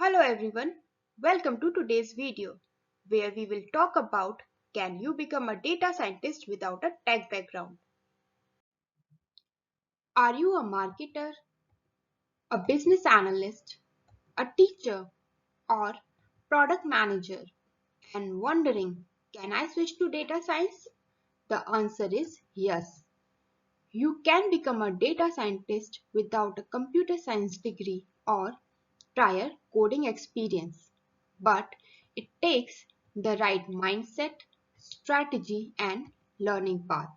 Hello everyone, welcome to today's video where we will talk about can you become a data scientist without a tech background? Are you a marketer, a business analyst, a teacher or product manager and wondering can I switch to data science? The answer is yes. You can become a data scientist without a computer science degree or prior coding experience, but it takes the right mindset, strategy, and learning path.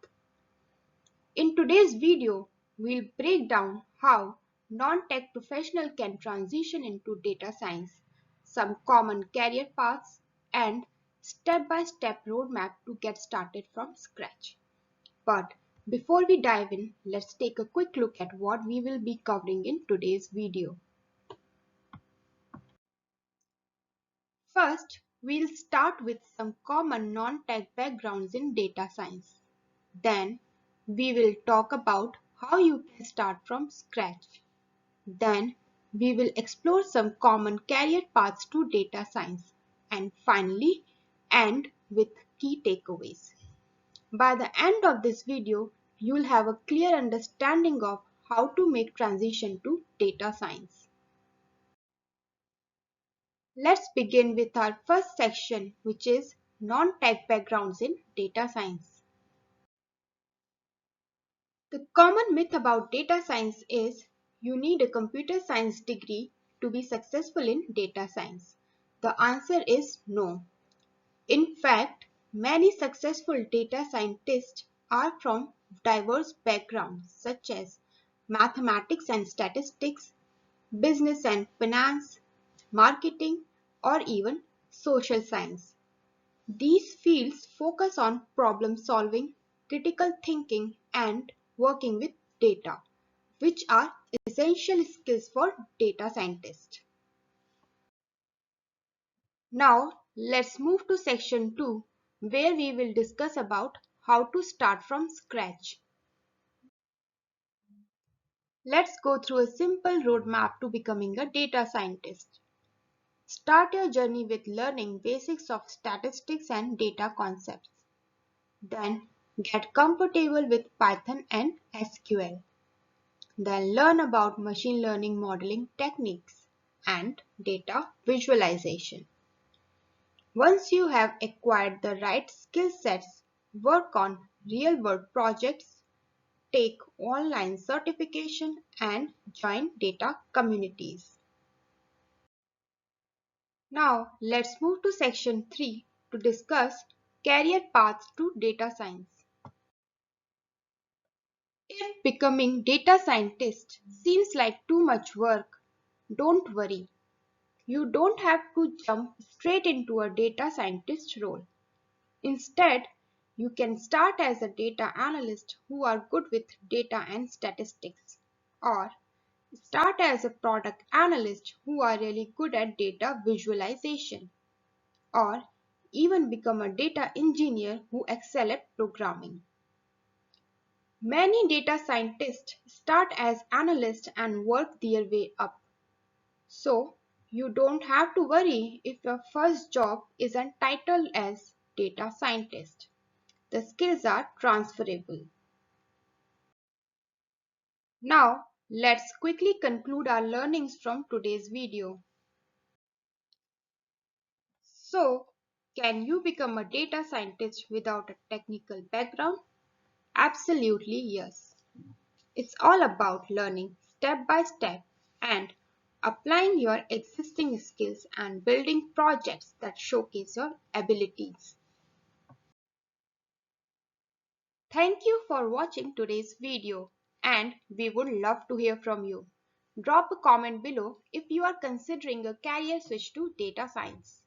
In today's video, we'll break down how non-tech professional can transition into data science, some common career paths, and step-by-step roadmap to get started from scratch. But before we dive in, let's take a quick look at what we will be covering in today's video. First, we'll start with some common non-tech backgrounds in data science. Then, we will talk about how you can start from scratch. Then, we will explore some common career paths to data science. And finally, end with key takeaways. By the end of this video, you will have a clear understanding of how to make transition to data science. Let's begin with our first section, which is non-tech backgrounds in data science. The common myth about data science is you need a computer science degree to be successful in data science. The answer is no. In fact, many successful data scientists are from diverse backgrounds such as mathematics and statistics, business and finance, marketing, or even social science. These fields focus on problem solving, critical thinking, and working with data, which are essential skills for data scientists. Now, let's move to section 2, where we will discuss about how to start from scratch. Let's go through a simple roadmap to becoming a data scientist. Start your journey with learning basics of statistics and data concepts. Then get comfortable with Python and SQL. Then learn about machine learning modeling techniques and data visualization. Once you have acquired the right skill sets, work on real-world projects, take online certification, and join data communities. Now let's move to section 3 to discuss career paths to data science. If becoming data scientist seems like too much work, don't worry. You don't have to jump straight into a data scientist role. Instead, you can start as a data analyst who are good with data and statistics, or start as a product analyst who are really good at data visualization, or even become a data engineer who excel at programming. Many data scientists start as analysts and work their way up. So, you don't have to worry if your first job isn't titled as data scientist. The skills are transferable. Now, let's quickly conclude our learnings from today's video. So, can you become a data scientist without a technical background? Absolutely yes. It's all about learning step by step and applying your existing skills and building projects that showcase your abilities. Thank you for watching today's video and we would love to hear from you. Drop a comment below if you are considering a career switch to data science.